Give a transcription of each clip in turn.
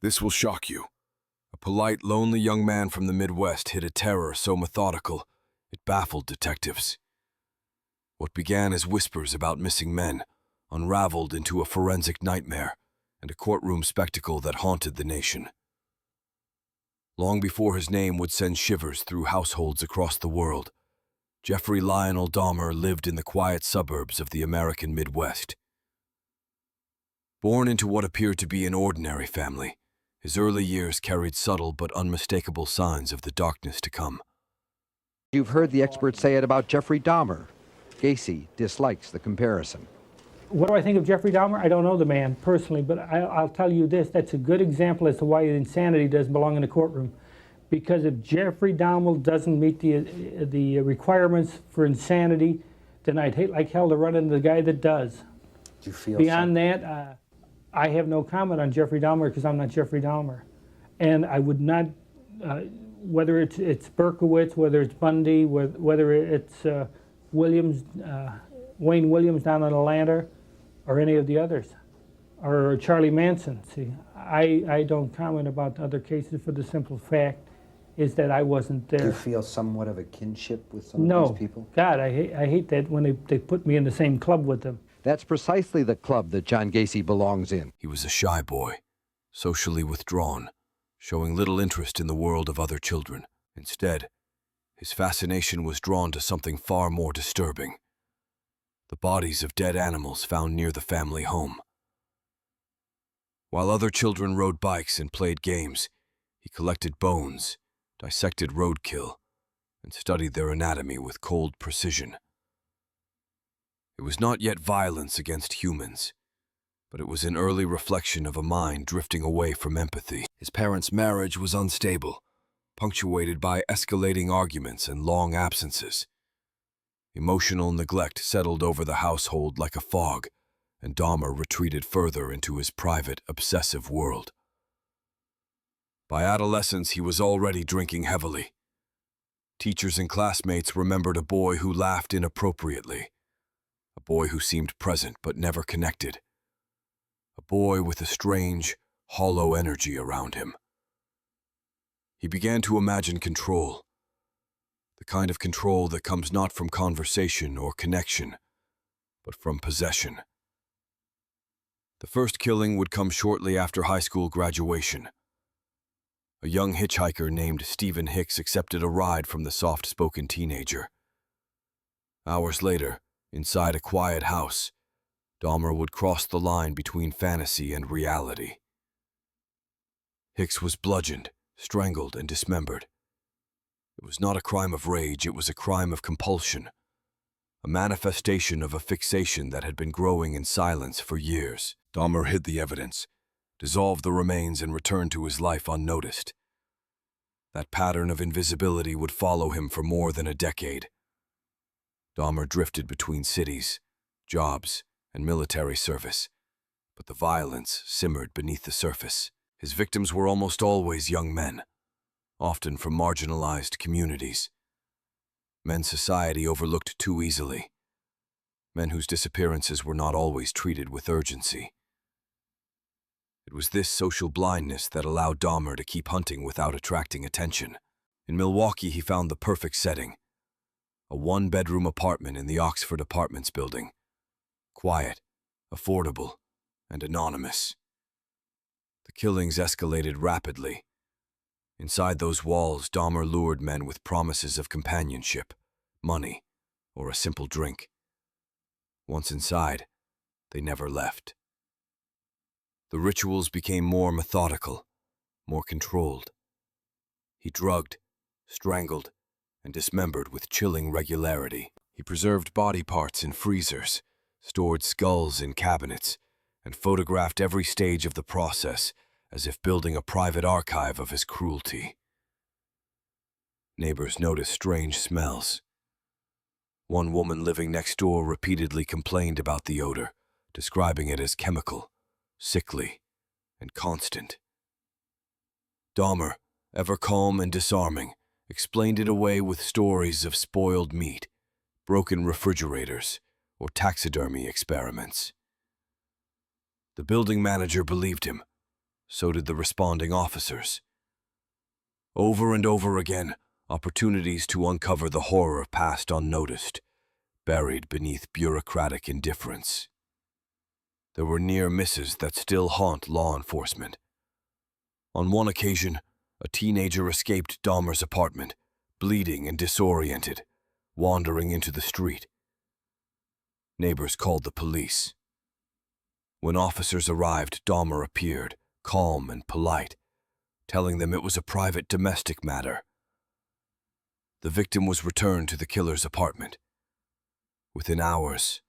This will shock you. A polite, lonely young man from the Midwest hid a terror so methodical, it baffled detectives. What began as whispers about missing men unraveled into a forensic nightmare and a courtroom spectacle that haunted the nation. Long before his name would send shivers through households across the world, Jeffrey Lionel Dahmer lived in the quiet suburbs of the American Midwest. Born into what appeared to be an ordinary family, his early years carried subtle but unmistakable signs of the darkness to come. You've heard the experts say it about Jeffrey Dahmer. Gacy dislikes the comparison. What do I think of Jeffrey Dahmer? I don't know the man personally, but I'll tell you this, that's a good example as to why insanity doesn't belong in a courtroom. Because if Jeffrey Dahmer doesn't meet the requirements for insanity, then I'd hate like hell to run into the guy that does. Do you feel Beyond that, I have no comment on Jeffrey Dahmer because I'm not Jeffrey Dahmer. And I would not, whether it's Berkowitz, whether it's Bundy, whether it's Williams, Wayne Williams down in Atlanta, or any of the others, or Charlie Manson. See, I don't comment about other cases for the simple fact is that I wasn't there. Do you feel somewhat of a kinship with some of these people? No, God, I hate that when they put me in the same club with them. That's precisely the club that John Gacy belongs in. He was a shy boy, socially withdrawn, showing little interest in the world of other children. Instead, his fascination was drawn to something far more disturbing: the bodies of dead animals found near the family home. While other children rode bikes and played games, he collected bones, dissected roadkill, and studied their anatomy with cold precision. It was not yet violence against humans, but it was an early reflection of a mind drifting away from empathy. His parents' marriage was unstable, punctuated by escalating arguments and long absences. Emotional neglect settled over the household like a fog, and Dahmer retreated further into his private, obsessive world. By adolescence, he was already drinking heavily. Teachers and classmates remembered a boy who laughed inappropriately, a boy who seemed present but never connected, a boy with a strange, hollow energy around him. He began to imagine control, the kind of control that comes not from conversation or connection, but from possession. The first killing would come shortly after high school graduation. A young hitchhiker named Stephen Hicks accepted a ride from the soft-spoken teenager. Hours later, inside a quiet house, Dahmer would cross the line between fantasy and reality. Hicks was bludgeoned, strangled, and dismembered. It was not a crime of rage, it was a crime of compulsion, a manifestation of a fixation that had been growing in silence for years. Dahmer hid the evidence, dissolved the remains, and returned to his life unnoticed. That pattern of invisibility would follow him for more than a decade. Dahmer drifted between cities, jobs, and military service, but the violence simmered beneath the surface. His victims were almost always young men, often from marginalized communities. Men society overlooked too easily. Men whose disappearances were not always treated with urgency. It was this social blindness that allowed Dahmer to keep hunting without attracting attention. In Milwaukee, he found the perfect setting: a one-bedroom apartment in the Oxford Apartments building. Quiet, affordable, and anonymous. The killings escalated rapidly. Inside those walls, Dahmer lured men with promises of companionship, money, or a simple drink. Once inside, they never left. The rituals became more methodical, more controlled. He drugged, strangled, and dismembered with chilling regularity. He preserved body parts in freezers, stored skulls in cabinets, and photographed every stage of the process as if building a private archive of his cruelty. Neighbors noticed strange smells. One woman living next door repeatedly complained about the odor, describing it as chemical, sickly, and constant. Dahmer, ever calm and disarming, explained it away with stories of spoiled meat, broken refrigerators, or taxidermy experiments. The building manager believed him, So did the responding officers. Over and over again, opportunities to uncover the horror passed unnoticed, buried beneath bureaucratic indifference. There were near misses that still haunt law enforcement. On one occasion, a teenager escaped Dahmer's apartment, bleeding and disoriented, wandering into the street. Neighbors called the police. When officers arrived, Dahmer appeared, calm and polite, telling them it was a private domestic matter. The victim was returned to the killer's apartment. Within hours,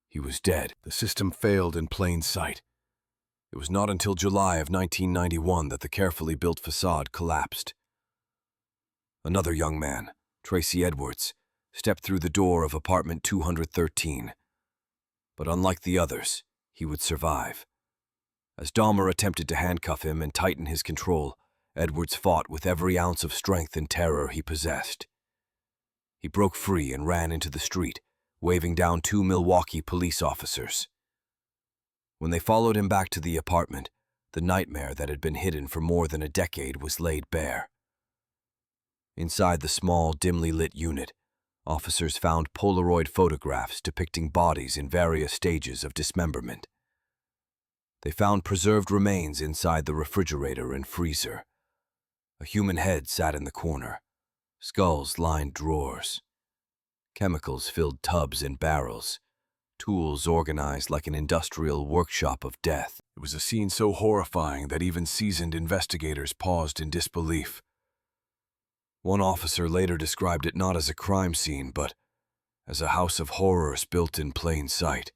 he was dead. The system failed in plain sight. It was not until July of 1991 that the carefully built facade collapsed. Another young man, Tracy Edwards, stepped through the door of apartment 213. But unlike the others, he would survive. As Dahmer attempted to handcuff him and tighten his control, Edwards fought with every ounce of strength and terror he possessed. He broke free and ran into the street, waving down 2 Milwaukee police officers. When they followed him back to the apartment, the nightmare that had been hidden for more than a decade was laid bare. Inside the small, dimly lit unit, officers found Polaroid photographs depicting bodies in various stages of dismemberment. They found preserved remains inside the refrigerator and freezer. A human head sat in the corner. Skulls lined drawers. Chemicals filled tubs and barrels. Tools organized like an industrial workshop of death. It was a scene so horrifying that even seasoned investigators paused in disbelief. One officer later described it not as a crime scene, but as a house of horrors built in plain sight.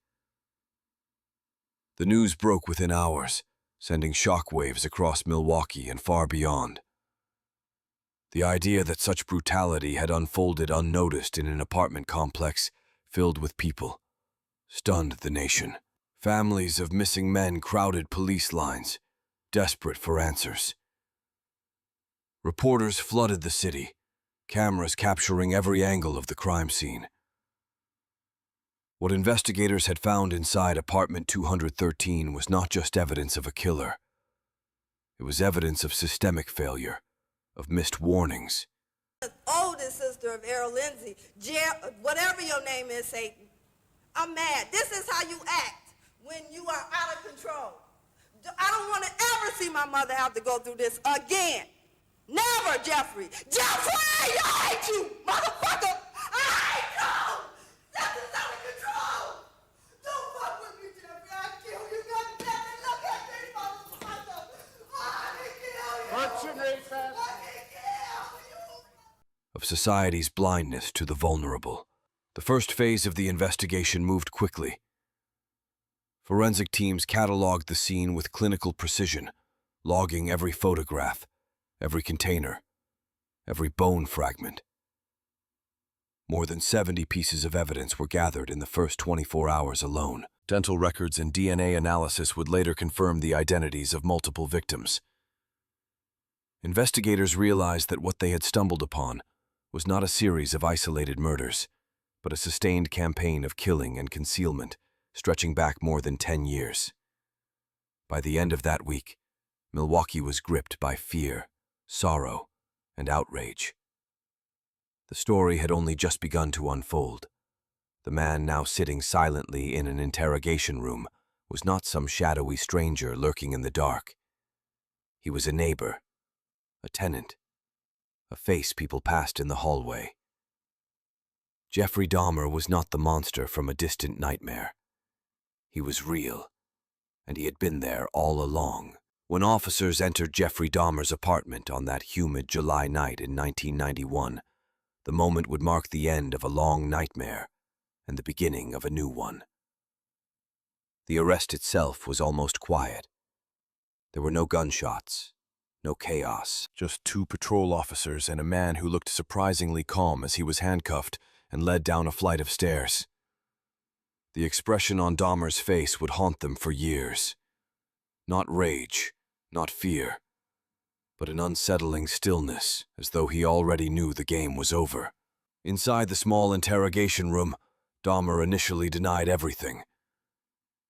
The news broke within hours, sending shockwaves across Milwaukee and far beyond. The idea that such brutality had unfolded unnoticed in an apartment complex filled with people stunned the nation. Families of missing men crowded police lines, desperate for answers. Reporters flooded the city, cameras capturing every angle of the crime scene. What investigators had found inside apartment 213 was not just evidence of a killer. It was evidence of systemic failure, of missed warnings. The oldest sister of Errol Lindsay, whatever your name is, Satan, I'm mad. This is how you act when you are out of control. I don't want to ever see my mother have to go through this again. Never, Jeffrey. Jeffrey, I hate you, motherfucker. I hate you. This is out of control. Don't fuck with me, Jeffrey. I'll kill you. God damn it. Look at me, motherfucker. I can kill you. What's your name, fast? I can kill you. Of society's blindness to the vulnerable. The first phase of the investigation moved quickly. Forensic teams cataloged the scene with clinical precision, logging every photograph, every container, every bone fragment. More than 70 pieces of evidence were gathered in the first 24 hours alone. Dental records and DNA analysis would later confirm the identities of multiple victims. Investigators realized that what they had stumbled upon was not a series of isolated murders, but a sustained campaign of killing and concealment stretching back more than 10 years. By the end of that week, Milwaukee was gripped by fear, sorrow, and outrage. The story had only just begun to unfold. The man now sitting silently in an interrogation room was not some shadowy stranger lurking in the dark. He was a neighbor, a tenant, a face people passed in the hallway. Jeffrey Dahmer was not the monster from a distant nightmare. He was real, and he had been there all along. When officers entered Jeffrey Dahmer's apartment on that humid July night in 1991, the moment would mark the end of a long nightmare and the beginning of a new one. The arrest itself was almost quiet. There were no gunshots, no chaos, just 2 patrol officers and a man who looked surprisingly calm as he was handcuffed and led down a flight of stairs. The expression on Dahmer's face would haunt them for years. Not rage, not fear, but an unsettling stillness, as though he already knew the game was over. Inside the small interrogation room, Dahmer initially denied everything.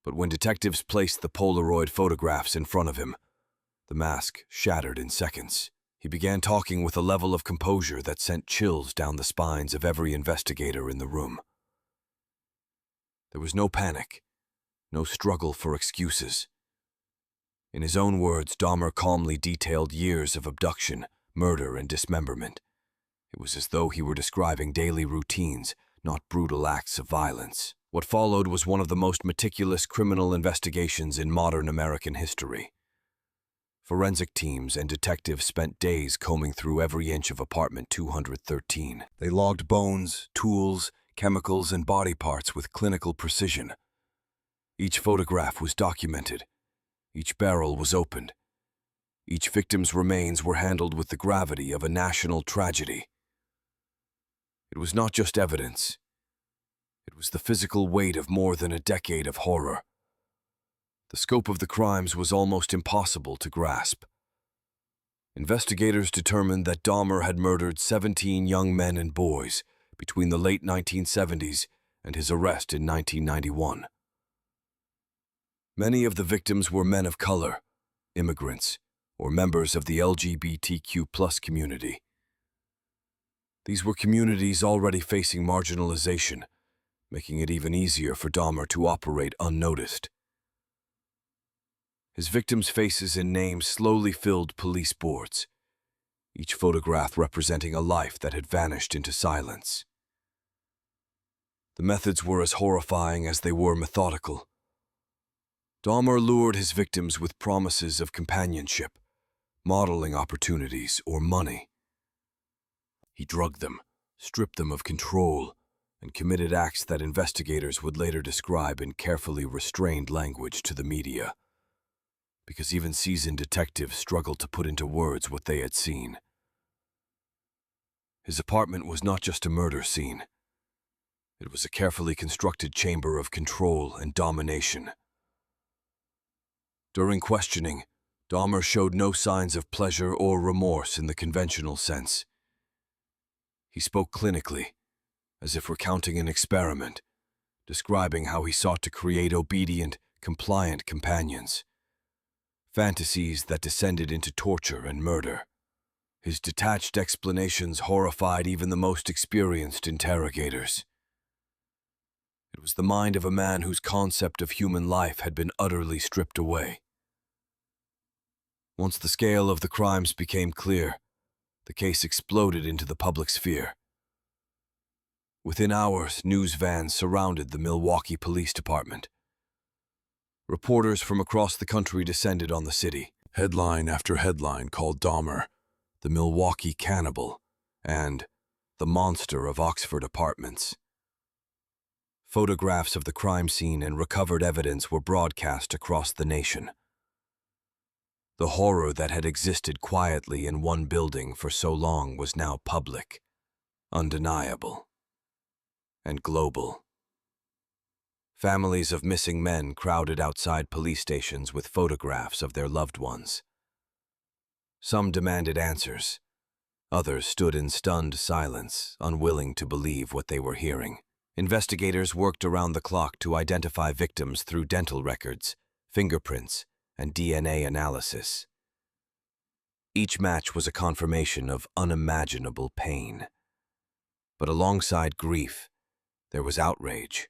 But when detectives placed the Polaroid photographs in front of him, The mask shattered in seconds. He began talking with a level of composure that sent chills down the spines of every investigator in the room. There was no panic, no struggle for excuses. In his own words, Dahmer calmly detailed years of abduction, murder, and dismemberment. It was as though he were describing daily routines, not brutal acts of violence. What followed was one of the most meticulous criminal investigations in modern American history. Forensic teams and detectives spent days combing through every inch of apartment 213. They logged bones, tools, chemicals, and body parts with clinical precision. Each photograph was documented. Each barrel was opened. Each victim's remains were handled with the gravity of a national tragedy. It was not just evidence. It was the physical weight of more than a decade of horror. The scope of the crimes was almost impossible to grasp. Investigators determined that Dahmer had murdered 17 young men and boys between the late 1970s and his arrest in 1991. Many of the victims were men of color, immigrants, or members of the LGBTQ+ community. These were communities already facing marginalization, making it even easier for Dahmer to operate unnoticed. His victims' faces and names slowly filled police boards, each photograph representing a life that had vanished into silence. The methods were as horrifying as they were methodical. Dahmer lured his victims with promises of companionship, modeling opportunities, or money. He drugged them, stripped them of control, and committed acts that investigators would later describe in carefully restrained language to the media, because even seasoned detectives struggled to put into words what they had seen. His apartment was not just a murder scene. It was a carefully constructed chamber of control and domination. During questioning, Dahmer showed no signs of pleasure or remorse in the conventional sense. He spoke clinically, as if recounting an experiment, describing how he sought to create obedient, compliant companions, fantasies that descended into torture and murder. His detached explanations horrified even the most experienced interrogators. It was the mind of a man whose concept of human life had been utterly stripped away. Once the scale of the crimes became clear, the case exploded into the public sphere. Within hours, news vans surrounded the Milwaukee Police Department. Reporters from across the country descended on the city. Headline after headline called Dahmer the Milwaukee Cannibal and the Monster of Oxford Apartments. Photographs of the crime scene and recovered evidence were broadcast across the nation. The horror that had existed quietly in one building for so long was now public, undeniable, and global. Families of missing men crowded outside police stations with photographs of their loved ones. Some demanded answers. Others stood in stunned silence, unwilling to believe what they were hearing. Investigators worked around the clock to identify victims through dental records, fingerprints, and DNA analysis. Each match was a confirmation of unimaginable pain. But alongside grief, there was outrage,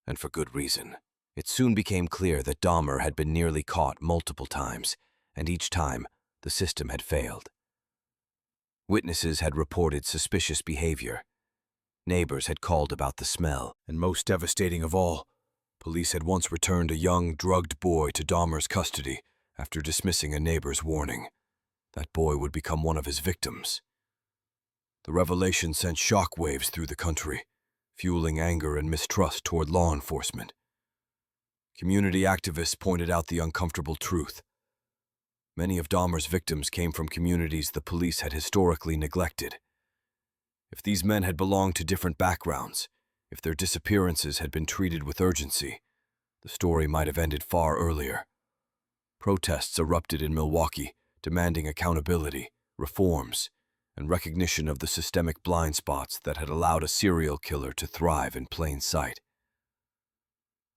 and for good reason. It soon became clear that Dahmer had been nearly caught multiple times, and each time, the system had failed. Witnesses had reported suspicious behavior. Neighbors had called about the smell, and most devastating of all, police had once returned a young, drugged boy to Dahmer's custody after dismissing a neighbor's warning. That boy would become one of his victims. The revelation sent shockwaves through the country, fueling anger and mistrust toward law enforcement. Community activists pointed out the uncomfortable truth. Many of Dahmer's victims came from communities the police had historically neglected. If these men had belonged to different backgrounds, if their disappearances had been treated with urgency, the story might have ended far earlier. Protests erupted in Milwaukee, demanding accountability, reforms, and recognition of the systemic blind spots that had allowed a serial killer to thrive in plain sight.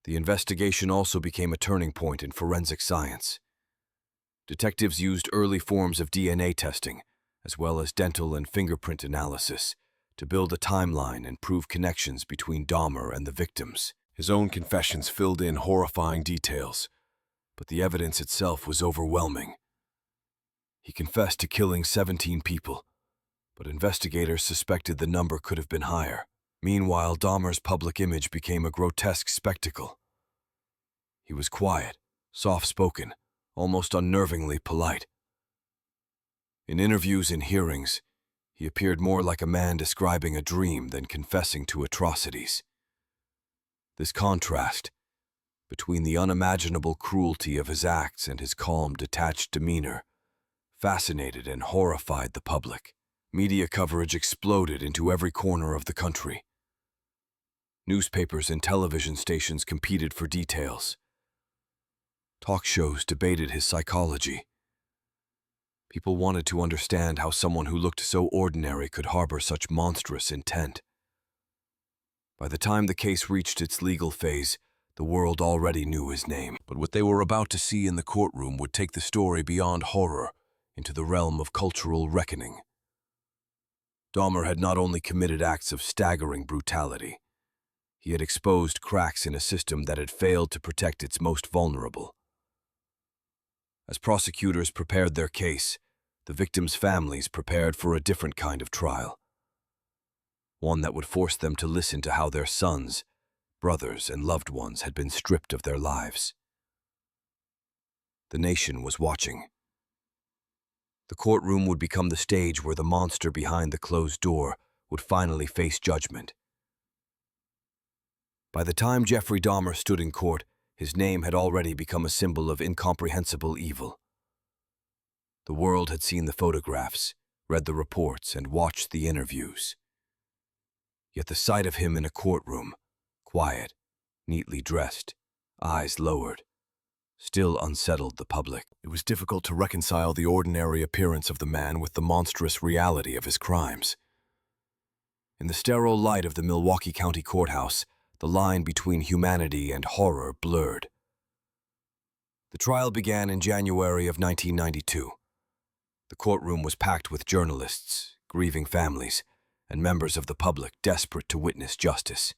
The investigation also became a turning point in forensic science. Detectives used early forms of DNA testing, as well as dental and fingerprint analysis, to build a timeline and prove connections between Dahmer and the victims. His own confessions filled in horrifying details, but the evidence itself was overwhelming. He confessed to killing 17 people, but investigators suspected the number could have been higher. Meanwhile, Dahmer's public image became a grotesque spectacle. He was quiet, soft-spoken, almost unnervingly polite. In interviews and hearings, he appeared more like a man describing a dream than confessing to atrocities. This contrast between the unimaginable cruelty of his acts and his calm, detached demeanor fascinated and horrified the public. Media coverage exploded into every corner of the country. Newspapers and television stations competed for details. Talk shows debated his psychology. People wanted to understand how someone who looked so ordinary could harbor such monstrous intent. By the time the case reached its legal phase, the world already knew his name. But what they were about to see in the courtroom would take the story beyond horror into the realm of cultural reckoning. Dahmer had not only committed acts of staggering brutality, he had exposed cracks in a system that had failed to protect its most vulnerable. As prosecutors prepared their case, the victims' families prepared for a different kind of trial, one that would force them to listen to how their sons, brothers, and loved ones had been stripped of their lives. The nation was watching. The courtroom would become the stage where the monster behind the closed door would finally face judgment. By the time Jeffrey Dahmer stood in court, his name had already become a symbol of incomprehensible evil. The world had seen the photographs, read the reports, and watched the interviews. Yet the sight of him in a courtroom, quiet, neatly dressed, eyes lowered, still unsettled the public. It was difficult to reconcile the ordinary appearance of the man with the monstrous reality of his crimes. In the sterile light of the Milwaukee County Courthouse, the line between humanity and horror blurred. The trial began in January of 1992. The courtroom was packed with journalists, grieving families, and members of the public desperate to witness justice.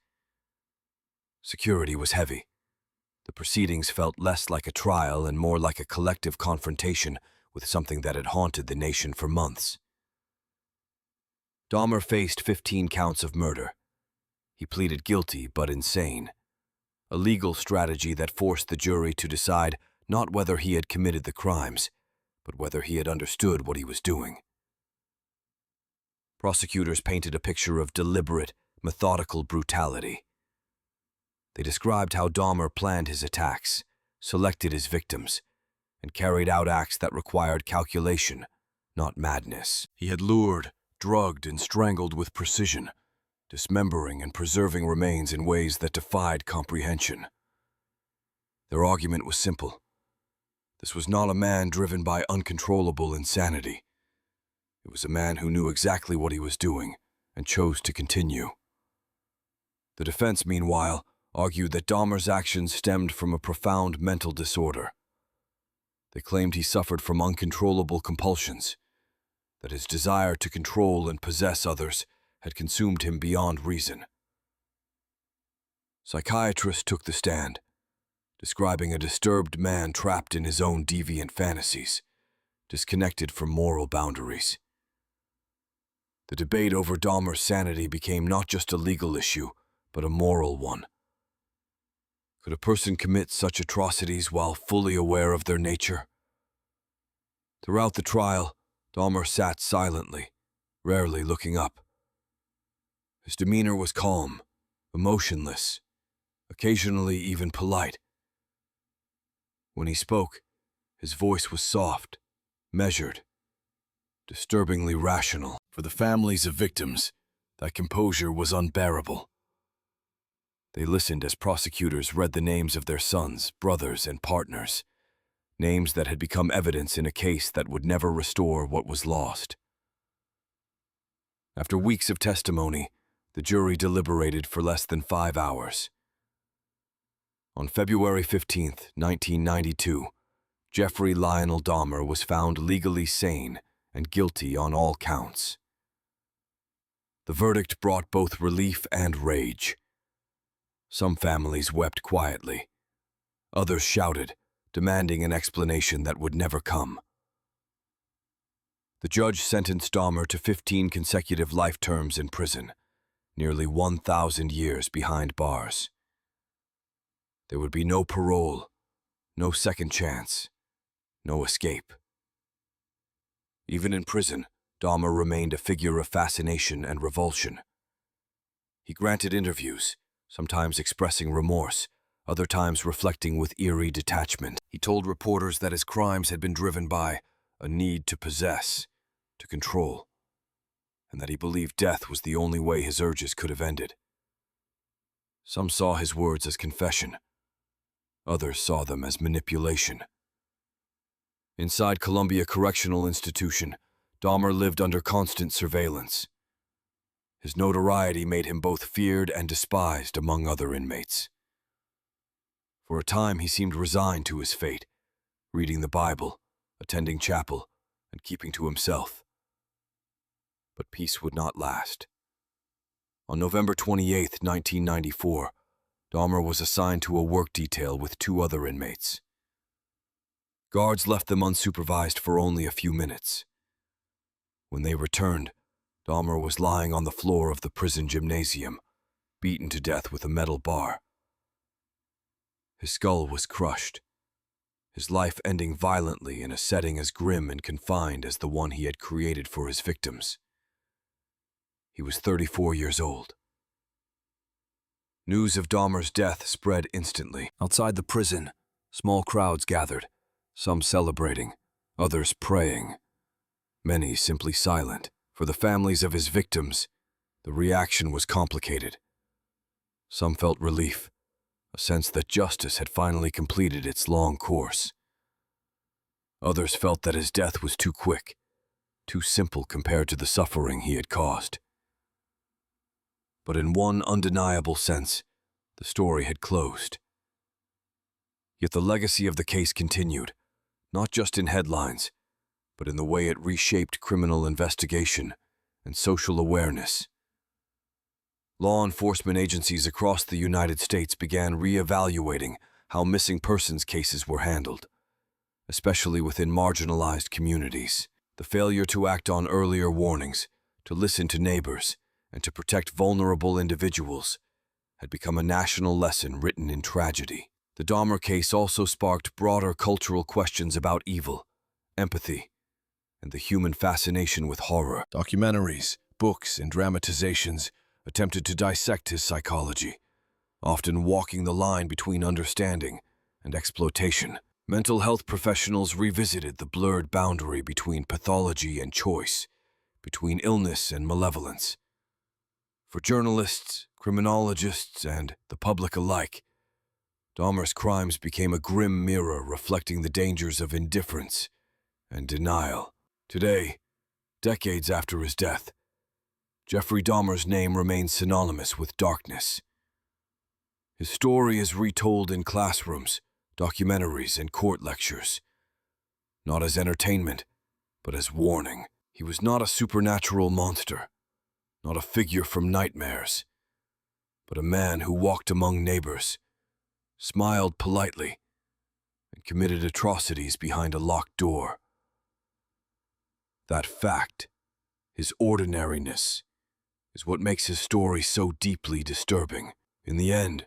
Security was heavy. The proceedings felt less like a trial and more like a collective confrontation with something that had haunted the nation for months. Dahmer faced 15 counts of murder. He pleaded guilty but insane, a legal strategy that forced the jury to decide not whether he had committed the crimes, but whether he had understood what he was doing. Prosecutors painted a picture of deliberate, methodical brutality. They described how Dahmer planned his attacks, selected his victims, and carried out acts that required calculation, not madness. He had lured, drugged, and strangled with precision, dismembering and preserving remains in ways that defied comprehension. Their argument was simple. This was not a man driven by uncontrollable insanity. It was a man who knew exactly what he was doing and chose to continue. The defense, meanwhile, argued that Dahmer's actions stemmed from a profound mental disorder. They claimed he suffered from uncontrollable compulsions, that his desire to control and possess others had consumed him beyond reason. Psychiatrists took the stand, describing a disturbed man trapped in his own deviant fantasies, disconnected from moral boundaries. The debate over Dahmer's sanity became not just a legal issue, but a moral one. Could a person commit such atrocities while fully aware of their nature? Throughout the trial, Dahmer sat silently, rarely looking up. His demeanor was calm, emotionless, occasionally even polite. When he spoke, his voice was soft, measured, disturbingly rational. For the families of victims, that composure was unbearable. They listened as prosecutors read the names of their sons, brothers, and partners, names that had become evidence in a case that would never restore what was lost. After weeks of testimony, the jury deliberated for less than 5 hours. On February 15, 1992, Jeffrey Lionel Dahmer was found legally sane and guilty on all counts. The verdict brought both relief and rage. Some families wept quietly. Others shouted, demanding an explanation that would never come. The judge sentenced Dahmer to 15 consecutive life terms in prison, nearly 1,000 years behind bars. There would be no parole, no second chance, no escape. Even in prison, Dahmer remained a figure of fascination and revulsion. He granted interviews, sometimes expressing remorse, other times reflecting with eerie detachment. He told reporters that his crimes had been driven by a need to possess, to control, and that he believed death was the only way his urges could have ended. Some saw his words as confession. Others saw them as manipulation. Inside Columbia Correctional Institution, Dahmer lived under constant surveillance. His notoriety made him both feared and despised among other inmates. For a time, he seemed resigned to his fate, reading the Bible, attending chapel, and keeping to himself. But peace would not last. On November 28, 1994, Dahmer was assigned to a work detail with 2 other inmates. Guards left them unsupervised for only a few minutes. When they returned, Dahmer was lying on the floor of the prison gymnasium, beaten to death with a metal bar. His skull was crushed, his life ending violently in a setting as grim and confined as the one he had created for his victims. He was 34 years old. News of Dahmer's death spread instantly. Outside the prison, small crowds gathered, some celebrating, others praying, many simply silent. For the families of his victims, the reaction was complicated. Some felt relief, a sense that justice had finally completed its long course. Others felt that his death was too quick, too simple compared to the suffering he had caused. But in one undeniable sense, the story had closed. Yet the legacy of the case continued, not just in headlines, but in the way it reshaped criminal investigation and social awareness. Law enforcement agencies across the United States began re-evaluating how missing persons cases were handled, especially within marginalized communities. The failure to act on earlier warnings, to listen to neighbors, and to protect vulnerable individuals had become a national lesson written in tragedy. The Dahmer case also sparked broader cultural questions about evil, empathy, and the human fascination with horror. Documentaries, books, and dramatizations attempted to dissect his psychology, often walking the line between understanding and exploitation. Mental health professionals revisited the blurred boundary between pathology and choice, between illness and malevolence. For journalists, criminologists, and the public alike, Dahmer's crimes became a grim mirror reflecting the dangers of indifference and denial. Today, decades after his death, Jeffrey Dahmer's name remains synonymous with darkness. His story is retold in classrooms, documentaries, and court lectures, not as entertainment, but as warning. He was not a supernatural monster, not a figure from nightmares, but a man who walked among neighbors, smiled politely, and committed atrocities behind a locked door. That fact, his ordinariness, is what makes his story so deeply disturbing. In the end,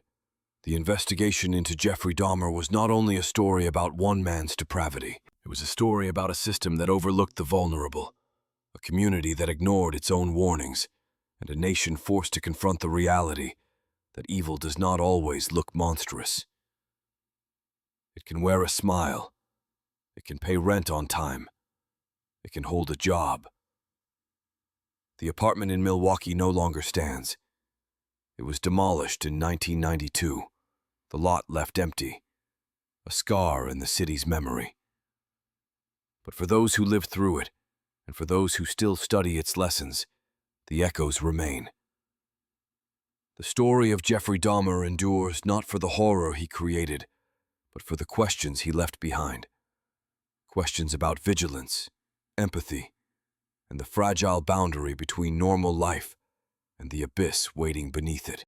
the investigation into Jeffrey Dahmer was not only a story about one man's depravity, it was a story about a system that overlooked the vulnerable, a community that ignored its own warnings, and a nation forced to confront the reality that evil does not always look monstrous. It can wear a smile, it can pay rent on time, it can hold a job. The apartment in Milwaukee no longer stands. It was demolished in 1992, the lot left empty, a scar in the city's memory. But for those who lived through it, and for those who still study its lessons, the echoes remain. The story of Jeffrey Dahmer endures not for the horror he created, but for the questions he left behind. Questions about vigilance, empathy, and the fragile boundary between normal life and the abyss waiting beneath it.